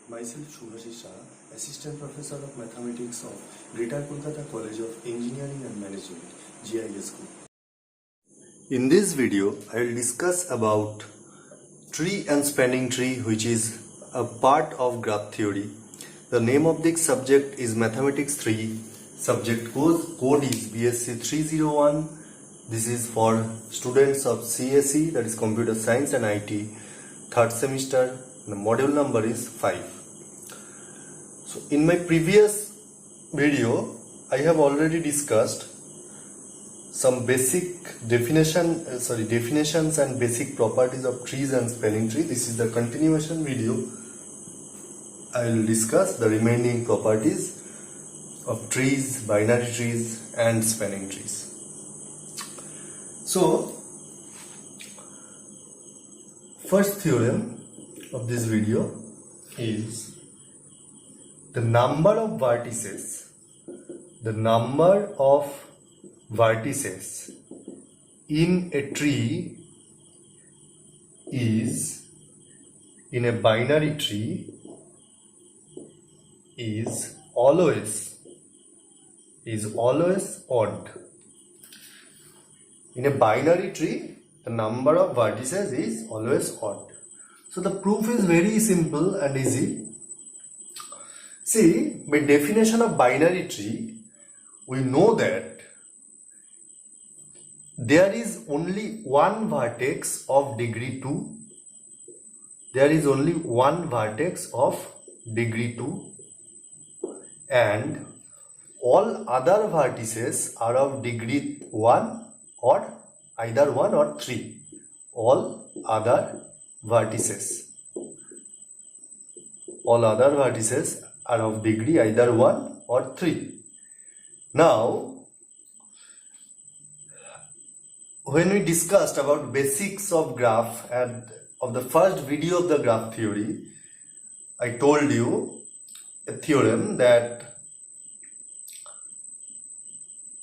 Myself Shubhashish Shah, Assistant Professor of Mathematics of Greater Kolkata College of Engineering and Management, GIS Group. In this video, I will discuss about tree and spanning tree, which is a part of graph theory. The name of this subject is Mathematics 3. Subject code is BSc 301. This is for students of CSE, that is Computer Science and IT, third semester. The module number is 5. So in my previous video, I have already discussed some basic definitions and basic properties of trees and spanning tree. This is the continuation video. I will discuss the remaining properties of trees, binary trees and spanning trees. So, first theorem of this video is the number of vertices in a tree is, in a binary tree, is always odd. In a binary tree, the number of vertices is always odd. So the proof is very simple and easy. See, by definition of binary tree, we know that there is only one vertex of degree 2. There is only one vertex of degree 2 and all other vertices are of degree 1 or either 1 or 3. All other vertices are of degree either 1 or 3. Now, when we discussed about basics of graph and of the first video of the graph theory, I told you a theorem that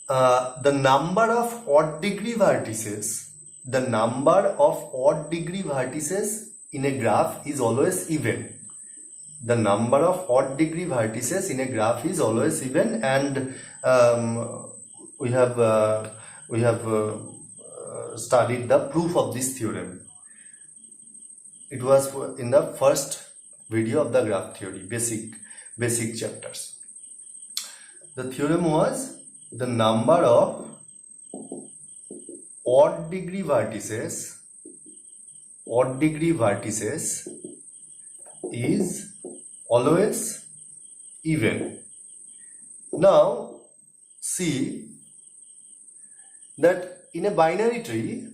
the number of odd degree vertices in a graph is always even. The number of odd degree vertices in a graph is always even, and we have studied the proof of this theorem. It was in the first video of the graph theory, basic chapters. The theorem was the number of odd degree vertices is always even. Now see that in a binary tree,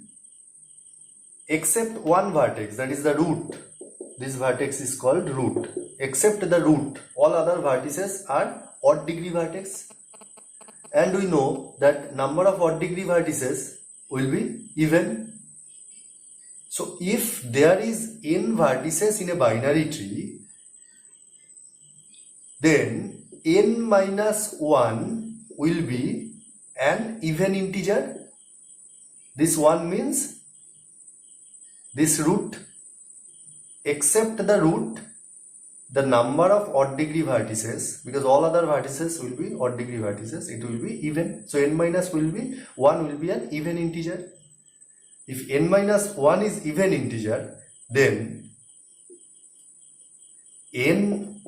except one vertex, that is the root, this vertex is called root, except the root, all other vertices are odd degree vertex, and we know that number of odd degree vertices will be even. So if there is n vertices in a binary tree, then n minus 1 will be an even integer. This 1 means this root, except the root, the number of odd degree vertices, because all other vertices will be odd degree vertices, it will be even. So n minus 1 will be an even integer. If n minus 1 is even integer, then n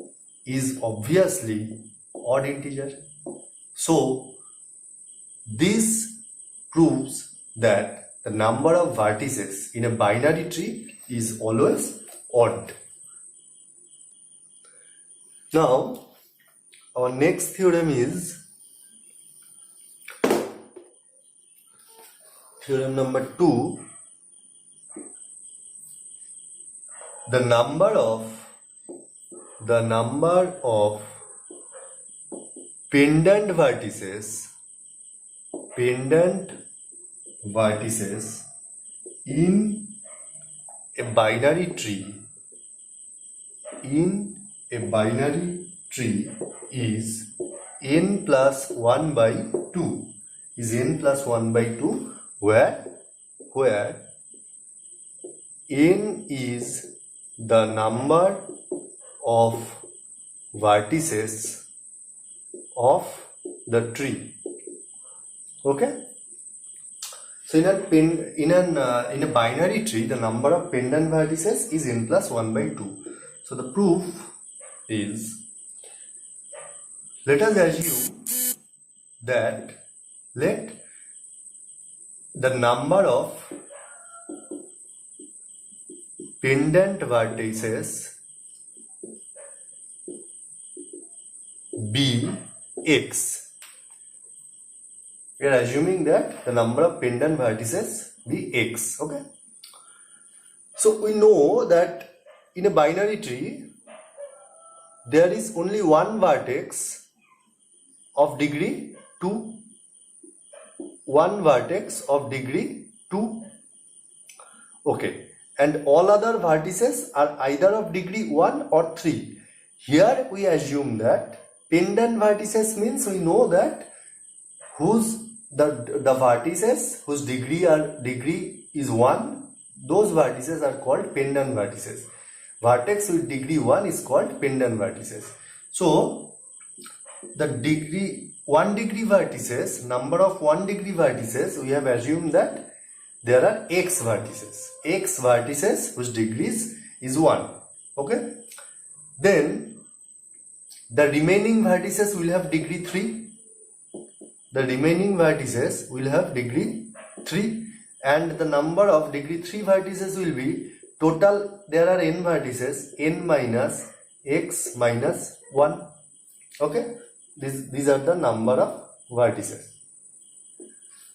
is obviously odd integer. So this proves that the number of vertices in a binary tree is always odd. Now our next theorem is theorem number 2. The number of pendant vertices in a binary tree is n plus 1 by 2, where n is the number of vertices of the tree. Okay. So in a binary tree, the number of pendant vertices is n plus 1 by 2. So the proof is, let us assume that let the number of pendant vertices be x. We are assuming that the number of pendant vertices be x. Okay. So we know that in a binary tree there is only one vertex of degree 2, one vertex of degree 2. Okay, and all other vertices are either of degree 1 or 3. Here we assume that pendant vertices means we know that the vertices whose degree is 1, those vertices are called pendant vertices. Vertex with degree 1 is called pendant vertices. So the number of 1 degree vertices, we have assumed that there are x vertices whose degrees is 1. Okay. Then the remaining vertices will have degree 3. The remaining vertices will have degree 3, and the number of degree 3 vertices will be total. There are n vertices, n minus x minus 1. Okay, these are the number of vertices.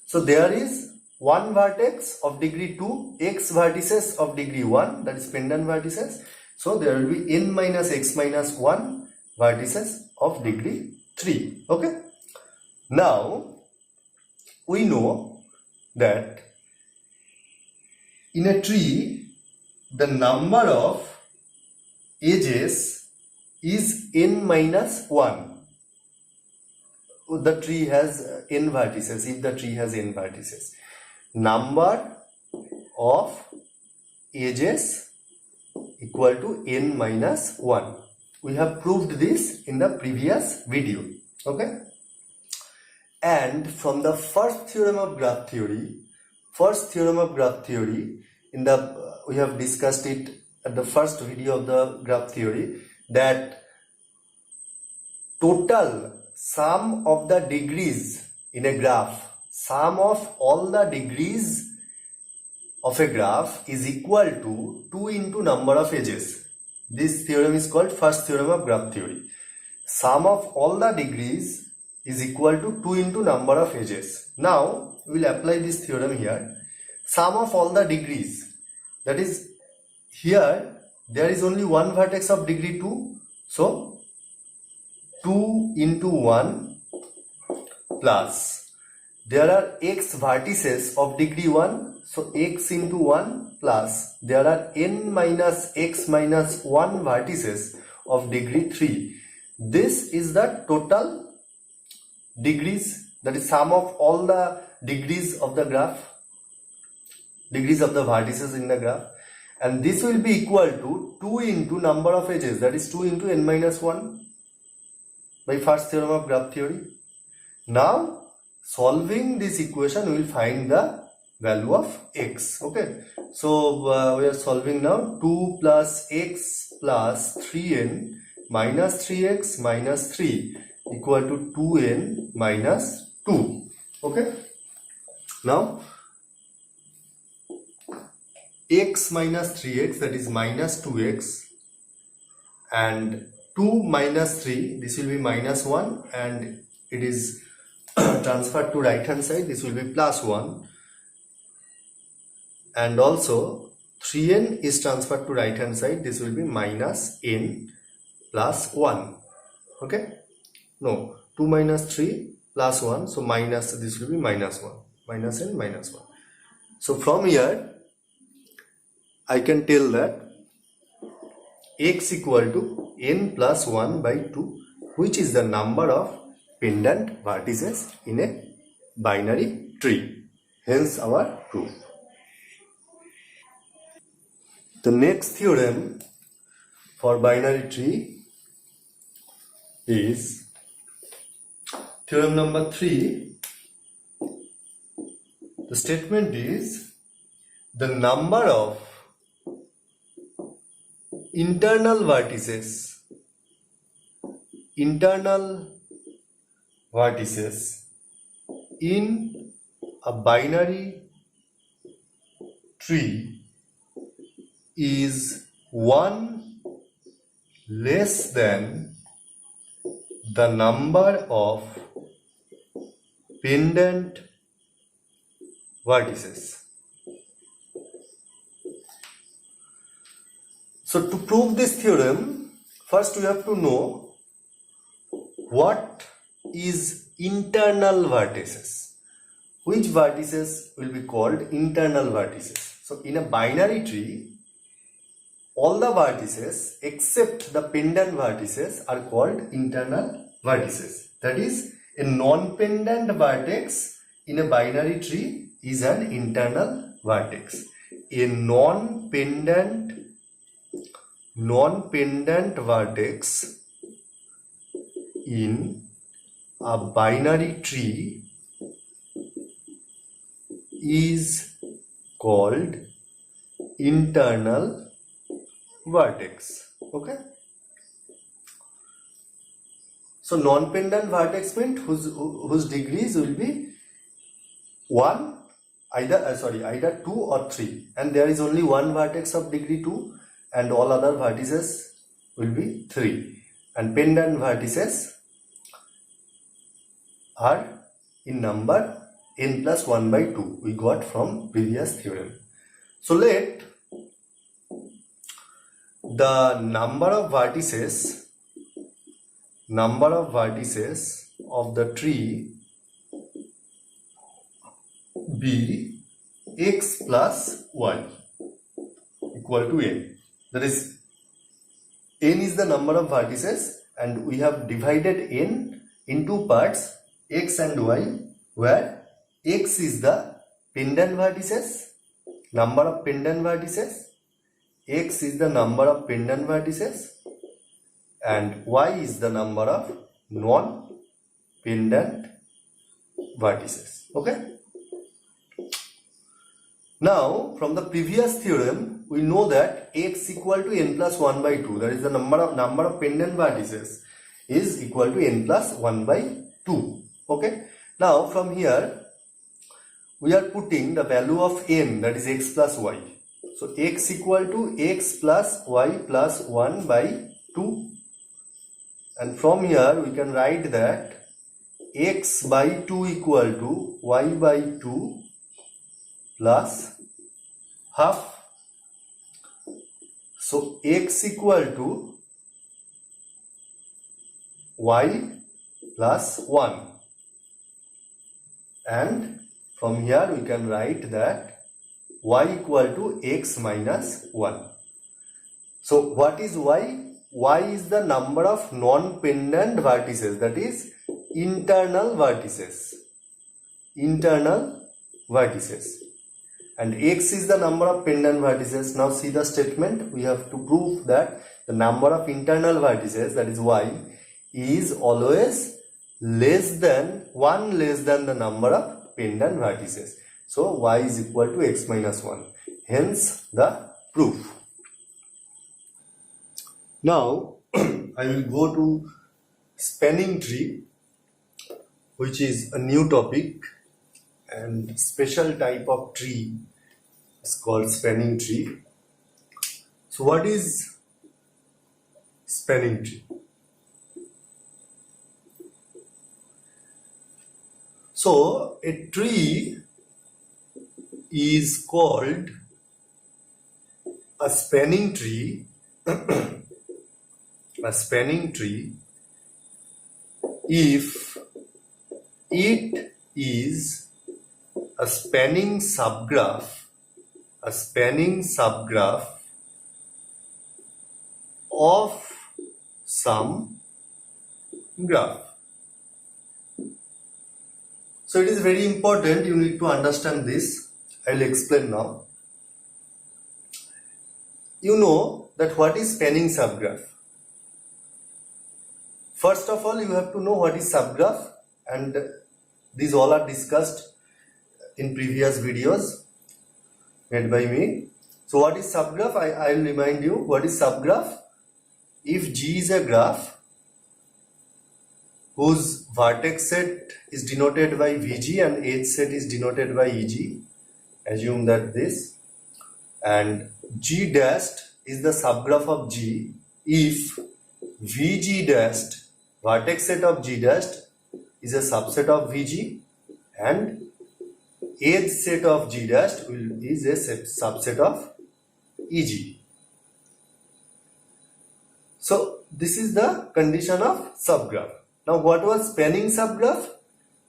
So there is one vertex of degree 2, x vertices of degree 1, that is pendant vertices. So there will be n minus x minus 1 vertices of degree 3. Okay. Now we know that in a tree the number of edges is n minus 1. The tree has n vertices. If the tree has n vertices, number of edges equal to n minus 1. We have proved this in the previous video. Okay. And from the first theorem of graph theory, we have discussed it at the first video of the graph theory, that total sum of the degrees in a graph, sum of all the degrees of a graph is equal to 2 into number of edges. This theorem is called first theorem of graph theory. Sum of all the degrees is equal to 2 into number of edges. Now we will apply this theorem here. Sum of all the degrees, that is, here there is only one vertex of degree 2, so 2 into 1 plus there are x vertices of degree 1, so x into 1 plus there are n minus x minus 1 vertices of degree 3. This is the total degrees, that is sum of all the degrees of the graph, degrees of the vertices in the graph, and this will be equal to 2 into number of edges, that is 2 into n minus 1 by first theorem of graph theory. Now solving this equation, we will find the value of x. Okay, so we are solving now. 2 plus x plus 3n minus 3x minus 3 equal to 2n minus 2. Okay, now x minus 3x, that is minus 2x, and 2 minus 3, this will be minus 1, and it is transferred to right hand side, this will be plus 1, and also 3n is transferred to right hand side, this will be minus n plus 1. Okay, no, 2 minus 3 plus 1, so minus, this will be minus 1, minus n minus 1. So from here I can tell that x equal to n plus 1 by 2, which is the number of pendant vertices in a binary tree. Hence our proof. The next theorem for binary tree is theorem number 3. The statement is the number of internal vertices in a binary tree is 1 less than the number of pendant vertices. So to prove this theorem, first we have to know what is internal vertices. Which vertices will be called internal vertices? So in a binary tree, all the vertices except the pendant vertices are called internal vertices. That is, a non-pendant vertex in a binary tree is an internal vertex. A non-pendant vertex in a binary tree is called internal vertex. Okay. So non-pendant vertex means whose degrees will be 1, either 2 or 3, and there is only one vertex of degree 2 and all other vertices will be 3, and pendant vertices are in number n plus 1 by 2 we got from previous theorem. So let the number of vertices of the tree be x plus y equal to n. That is, n is the number of vertices and we have divided n in two parts, x and y, where x is the pendant vertices, number of pendant vertices, x is the number of pendant vertices, and y is the number of non-pendant vertices. Okay. Now from the previous theorem we know that x equal to n plus 1 by 2, that is the number of pendant vertices is equal to n plus 1 by 2. Okay. Now from here we are putting the value of n, that is x plus y. So x equal to x plus y plus 1 by 2, and from here we can write that x by 2 equal to y by 2 plus half. So x equal to y plus 1, and from here we can write that y equal to x minus 1. So what is y? Y is the number of non-pendant vertices, that is internal vertices, and x is the number of pendant vertices. Now see the statement. We have to prove that the number of internal vertices, that is y, is always less than the number of pendant vertices. So y is equal to x minus 1. Hence the proof. Now I will go to spanning tree, which is a new topic and special type of tree. It's called spanning tree. So what is spanning tree? So a tree is called a spanning tree if it is a spanning subgraph of some graph. So it is very important, you need to understand this. I will explain now. You know that what is spanning subgraph. First of all, you have to know what is subgraph, and these all are discussed in previous videos made by me. So what is subgraph? I will remind you what is subgraph. If G is a graph whose vertex set is denoted by VG and edge set is denoted by EG, assume that this, and G dashed is the subgraph of G if VG dashed, vertex set of G dashed, is a subset of VG and edge set of G dashed is a subset of EG. So this is the condition of subgraph. Now what was spanning subgraph?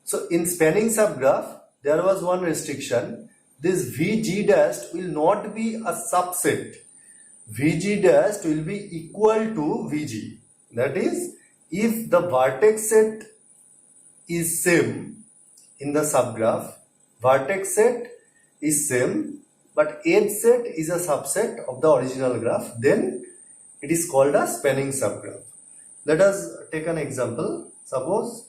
So in spanning subgraph there was one restriction. This VG dashed will not be a subset. VG dashed will be equal to VG. That is, if the vertex set is same in the subgraph, vertex set is same but edge set is a subset of the original graph, then it is called a spanning subgraph. Let us take an example. Suppose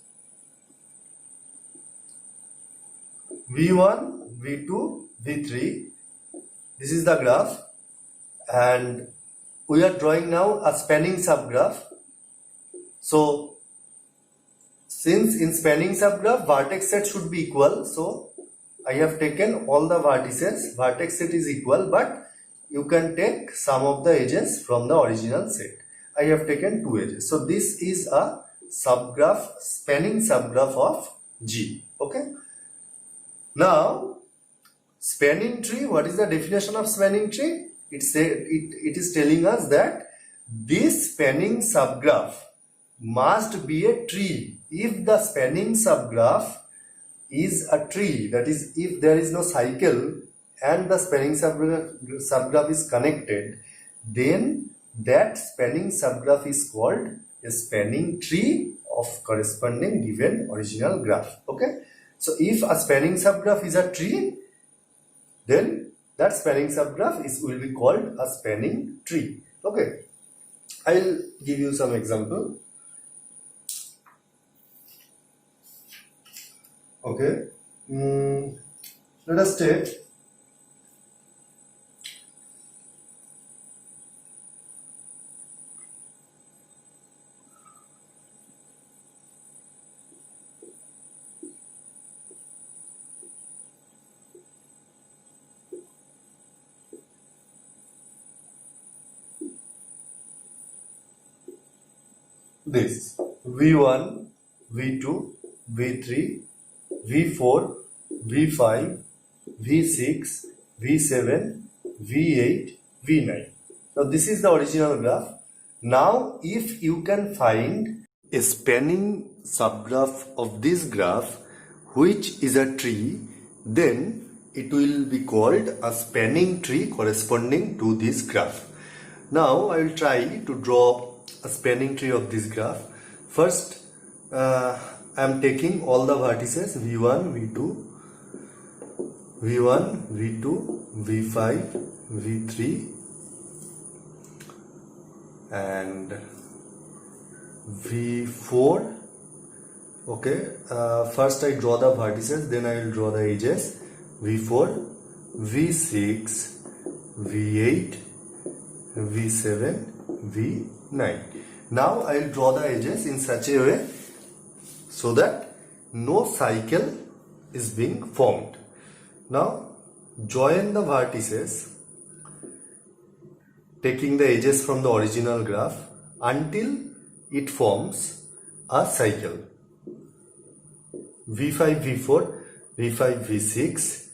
V1, V2, V3, this is the graph, and we are drawing now a spanning subgraph. So since in spanning subgraph vertex set should be equal, so I have taken all the vertices, vertex set is equal, but you can take some of the edges from the original set. I have taken 2 edges. So this is a subgraph, spanning subgraph of G. Okay. Now spanning tree, what is the definition of spanning tree? It is telling us that this spanning subgraph must be a tree. If the spanning subgraph is a tree, that is, if there is no cycle and the spanning subgraph is connected, then that spanning subgraph is called a spanning tree of corresponding given original graph. Okay. So if a spanning subgraph is a tree, then that spanning subgraph will be called a spanning tree. Okay. I will give you some example. Okay. Let us take this V1, V2, V3, V4, V5, V6, V7, V8, V9. Now this is the original graph. Now if you can find a spanning subgraph of this graph which is a tree, then it will be called a spanning tree corresponding to this graph. Now I will try to draw a spanning tree of this graph. First I am taking all the vertices V1, V2, V1, V2, V5, V3 and V4. Okay, first I draw the vertices, then I will draw the edges. V4, V6, V8, V7, V9. Now I will draw the edges in such a way so that no cycle is being formed. Now join the vertices taking the edges from the original graph until it forms a cycle. V5, V4, V5, V6.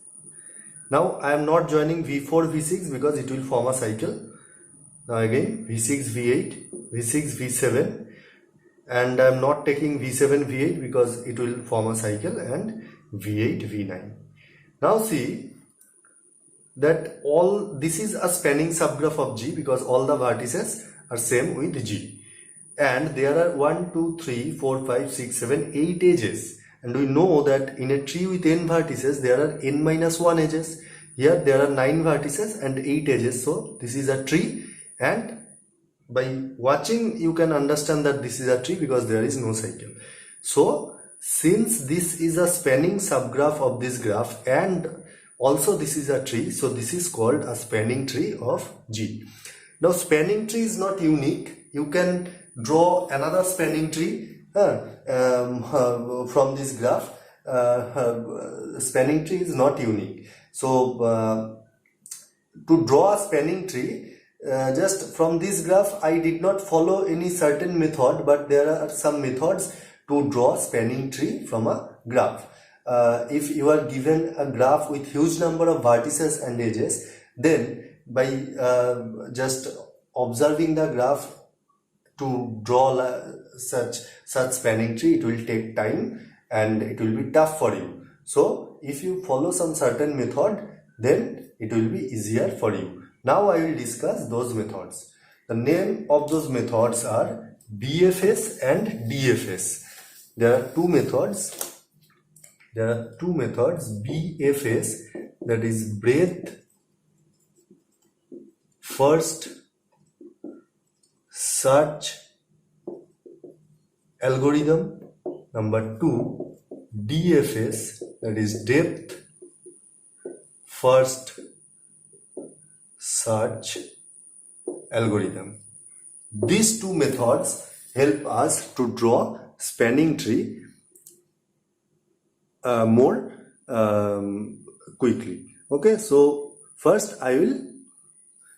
Now I am not joining V4, V6 because it will form a cycle. Now again V6, V8, V6, V7, and I am not taking V7, V8 because it will form a cycle, and V8, V9. Now see that all this is a spanning subgraph of G because all the vertices are same with G, and there are 1, 2, 3, 4, 5, 6, 7, 8 edges, and we know that in a tree with n vertices there are n minus 1 edges. Here there are 9 vertices and 8 edges, so this is a tree, and by watching you can understand that this is a tree because there is no cycle. So since this is a spanning subgraph of this graph and also this is a tree, so this is called a spanning tree of G. Now spanning tree is not unique. You can draw another spanning tree from this graph. Spanning tree is not unique. So to draw a spanning tree, just from this graph I did not follow any certain method, but there are some methods to draw spanning tree from a graph. If you are given a graph with huge number of vertices and edges, then by just observing the graph to draw such spanning tree, it will take time and it will be tough for you. So if you follow some certain method, then it will be easier for you. Now I will discuss those methods. The name of those methods are BFS and DFS. There are two methods. BFS, that is breadth first search algorithm. Number 2, DFS, that is depth first search algorithm. These two methods help us to draw spanning tree more quickly. Okay, so first I will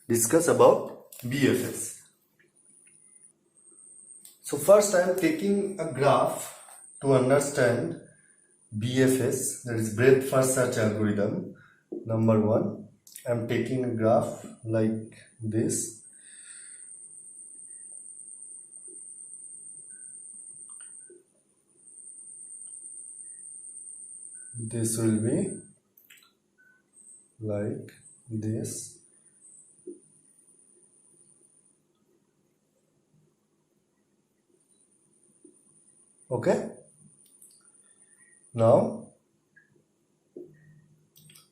discuss about BFS. So first I am taking a graph to understand BFS, that is breadth first search algorithm. Number 1, I am taking a graph like this. This will be like this. Okay. Now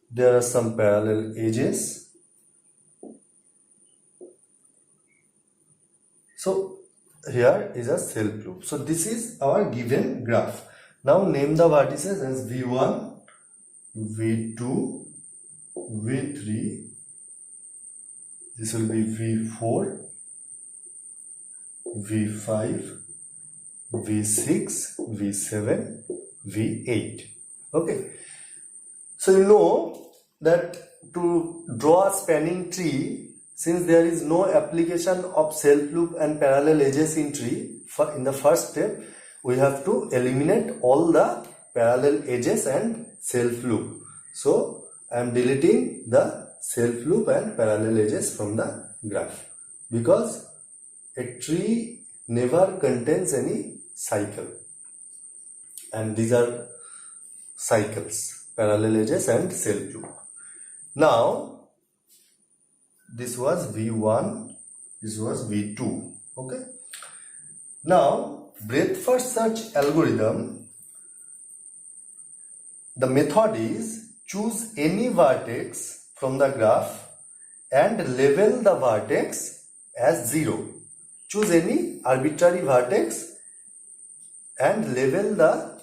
there are some parallel edges. So here is a self loop. So this is our given graph. Now name the vertices as V1, V2, V3. This will be V4, V5, V6, V7, V8. Okay. So you know that to draw a spanning tree, since there is no application of self loop and parallel edges in tree, in the first step we have to eliminate all the parallel edges and self loop. So I am deleting the self loop and parallel edges from the graph because a tree never contains any cycle, and these are cycles, parallel edges and self loop. Now this was V1, this was V2. Okay. Now breadth first search algorithm, the method is choose any vertex from the graph and label the vertex as 0. Choose any arbitrary vertex and label the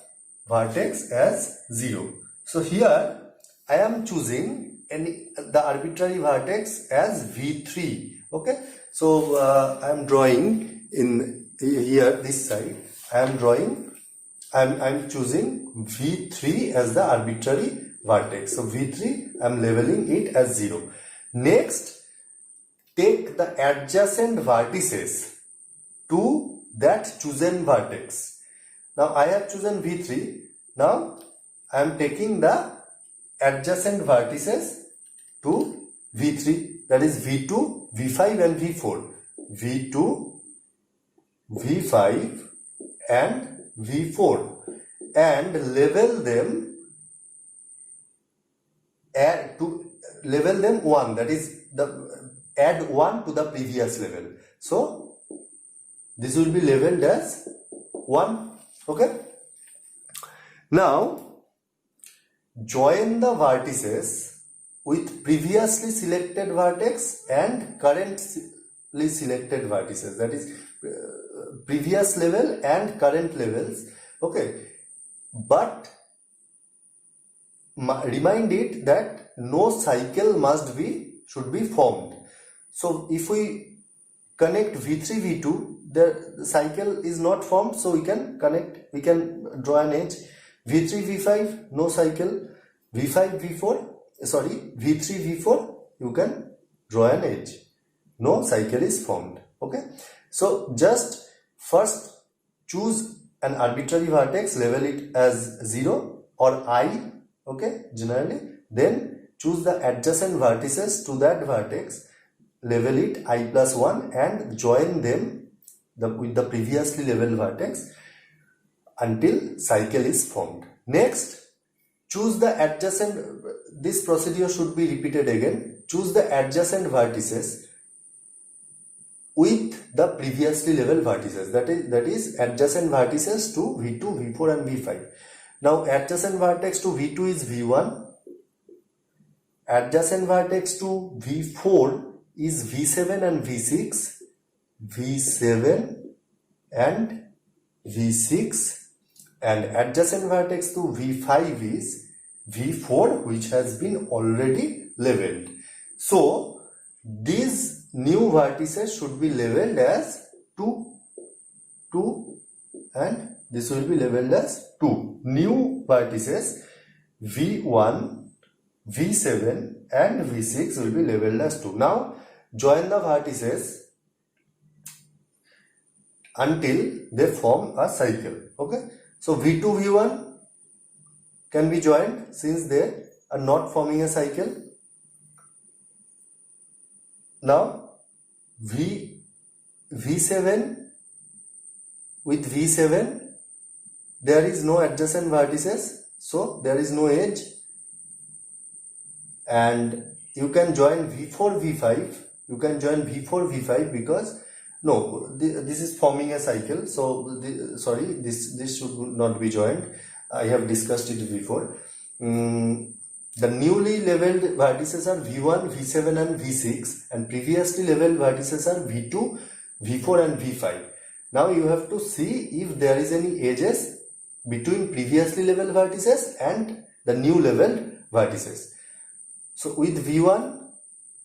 vertex as 0. So here I am choosing the arbitrary vertex as V3. Okay. So I am drawing in here this side. I'm choosing V3 as the arbitrary vertex. So V3 I'm labeling it as 0. Next, take the adjacent vertices to that chosen vertex. Now I have chosen V3. Now I am taking the adjacent vertices to V3, that is V2, V5 and V4. V2, V5 and V4, and label them, label them 1, that is add 1 to the previous level. So this will be labeled as 1. Okay. Now join the vertices with previously selected vertex and current selected vertices, that is previous level and current levels. Okay, but remind it that no cycle should be formed. So if we connect V3 V2, the cycle is not formed, so we can draw an edge. V3 V5, no cycle. V5 V4, sorry, V3 V4, you can draw an edge. No cycle is formed. Okay, so just first choose an arbitrary vertex, label it as 0 or I, okay, generally. Then choose the adjacent vertices to that vertex, label it I plus 1 and join them with the previously labeled vertex until cycle is formed. Next, choose the adjacent, this procedure should be repeated again. Choose the adjacent vertices with the previously labeled vertices, that is adjacent vertices to V2, V4 and V5. Now adjacent vertex to V2 is V1, adjacent vertex to V4 is V7 and V6, V7 and V6, and adjacent vertex to V5 is V4, which has been already labeled. So these new vertices should be labeled as 2, 2 and this will be labeled as 2. New vertices V1, V7 and V6 will be labeled as 2. Now join the vertices until they form a cycle. Okay, so V2, V1 can be joined since they are not forming a cycle. Now V7 with V7, there is no adjacent vertices, so there is no edge, and you can join V4, V5. You can join V4, V5 because no, this is forming a cycle. So this should not be joined. I have discussed it before. The newly labeled vertices are V1, V7 and V6, and previously labeled vertices are V2, V4 and V5. Now you have to see if there is any edges between previously labeled vertices and the new labeled vertices. So with V1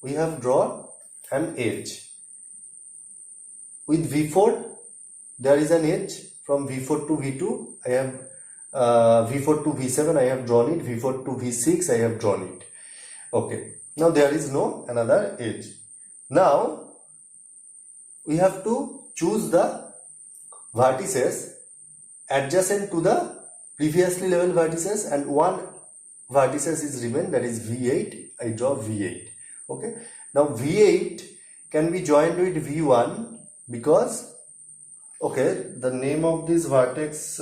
we have drawn an edge. With V4 there is an edge from V4 to V2. I have V4 to V7 I have drawn it, V4 to V6 I have drawn it. Okay, now there is no another edge. Now we have to choose the vertices adjacent to the previously labeled vertices, and one vertices is remain, that is V8. I draw V8. Okay, now V8 can be joined with V1 because, okay, the name of this vertex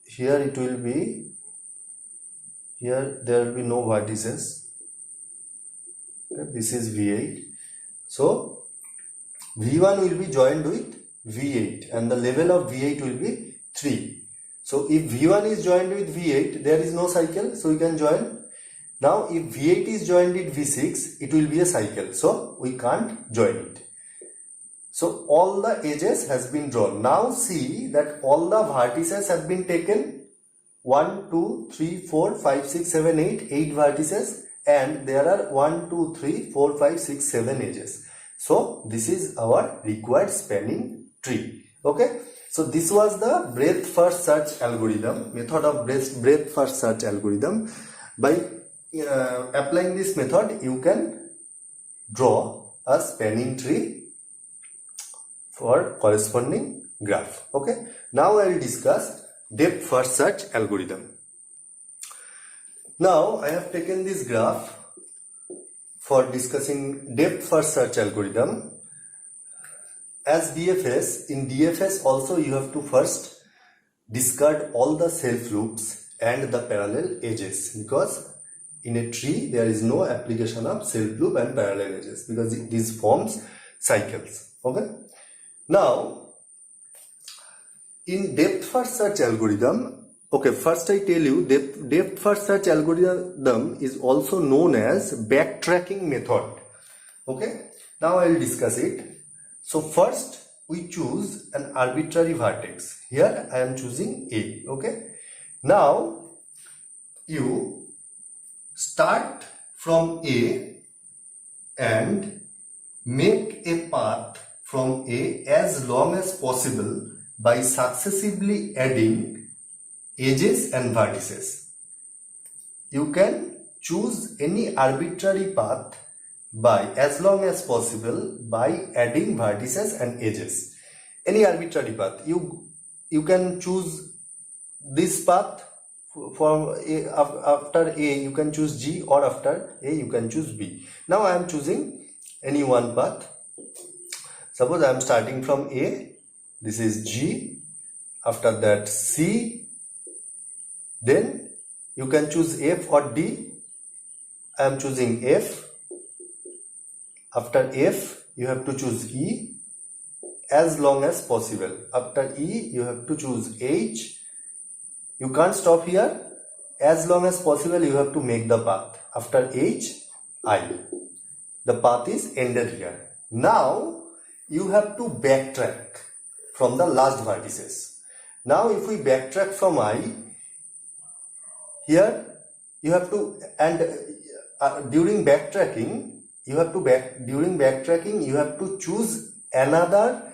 here it will be, here there will be no vertices. Okay, this is V8. So V1 will be joined with V8 and the level of V8 will be 3. So if V1 is joined with V8, there is no cycle, so we can join. Now if V8 is joined with V6, it will be a cycle, so we can't join it. So all the edges has been drawn. Now see that all the vertices have been taken. 1, 2, 3, 4, 5, 6, 7, 8 vertices, and there are 1, 2, 3, 4, 5, 6, 7 edges. So this is our required spanning tree. Okay, so this was the breadth first search algorithm, method of breadth first search algorithm. By applying this method, you can draw a spanning tree for corresponding graph. Okay, now I will discuss depth first search algorithm. Now I have taken this graph for discussing depth first search algorithm. As DFS, in DFS also you have to first discard all the self loops and the parallel edges, because in a tree there is no application of self loop and parallel edges because these forms cycles. Okay, now in depth first search algorithm Okay, first I tell you depth first search algorithm is also known as backtracking method. Okay, now I will discuss it. So first we choose an arbitrary vertex. Here I am choosing A. Okay, now you start from A and make a path from A as long as possible by successively adding edges and vertices. You can choose any arbitrary path by as long as possible by adding vertices and edges. Any arbitrary path. You can choose this path for A, after A you can choose G, or after A you can choose B. Now I am choosing any one path. Suppose I am starting from A, this is G, after that C, then you can choose F or D. I am choosing F. After F you have to choose E as long as possible. After E you have to choose H. You can't stop here. As long as possible you have to make the path. After H, I. The path is ended here. Now you have to backtrack from the last vertices. Now if we backtrack from I, here you have to, and during backtracking you have to choose another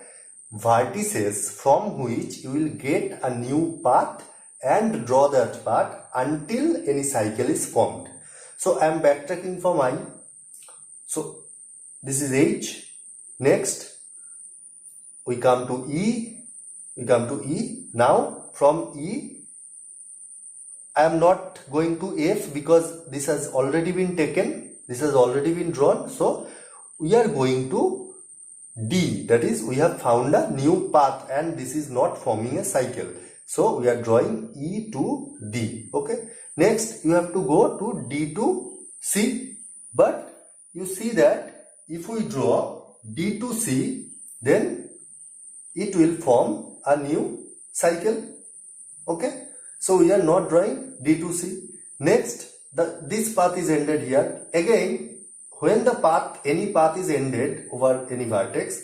vertices from which you will get a new path and draw that path until any cycle is formed. So I am backtracking from I. So this is H. Next we come to E. Now from E I am not going to F because this has already been taken. This has already been drawn. So we are going to D. That is, we have found a new path and this is not forming a cycle. So we are drawing E to D. Okay. Next you have to go to D to C. But you see that if we draw D to C, then it will form a new cycle. Okay. So we are not drawing D to C. Next, this path is ended here. Again, when any path is ended over any vertex,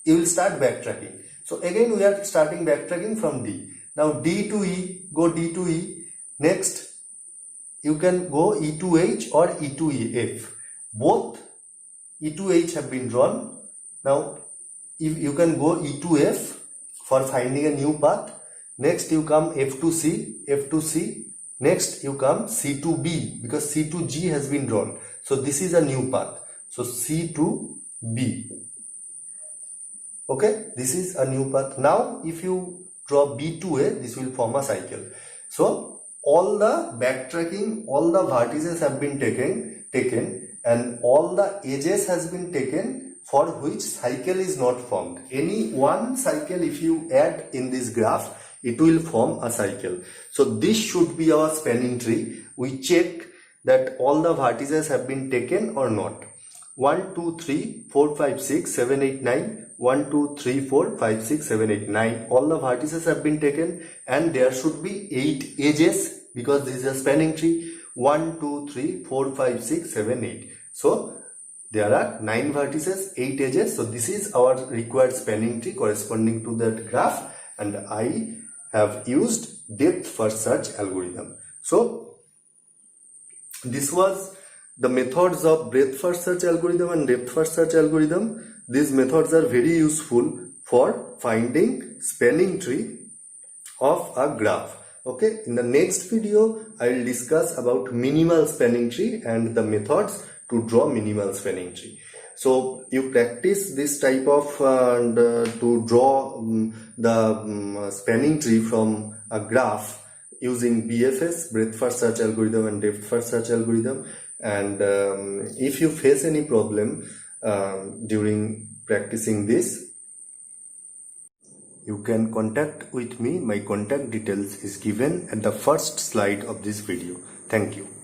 you will start backtracking. So again we are starting backtracking from D. Now D to E, go D to E. Next, you can go E to H or E to F. Both E to H have been drawn. Now if you can go E to F for finding a new path. Next you come F to C. Next you come C to B because C to G has been drawn. So this is a new path. So C to B. Okay, this is a new path. Now if you draw B to A, this will form a cycle. So all the backtracking, all the vertices have been taken and all the edges has been taken for which cycle is not formed. Any one cycle if you add in this graph, it will form a cycle. So this should be our spanning tree. We check that all the vertices have been taken or not. 1, 2, 3, 4, 5, 6, 7, 8, 9. 1, 2, 3, 4, 5, 6, 7, 8, 9. All the vertices have been taken and there should be 8 edges because this is a spanning tree. 1, 2, 3, 4, 5, 6, 7, 8. So there are 9 vertices, 8 edges. So this is our required spanning tree corresponding to that graph, and I have used depth first search algorithm. So this was the methods of breadth first search algorithm and depth first search algorithm. These methods are very useful for finding spanning tree of a graph. Okay, in the next video I will discuss about minimal spanning tree and the methods to draw minimal spanning tree. So you practice this type of to draw the spanning tree from a graph using BFS, breadth first search algorithm, and depth first search algorithm. And if you face any problem during practicing this, you can contact with me. My contact details is given at the first slide of this video. Thank you.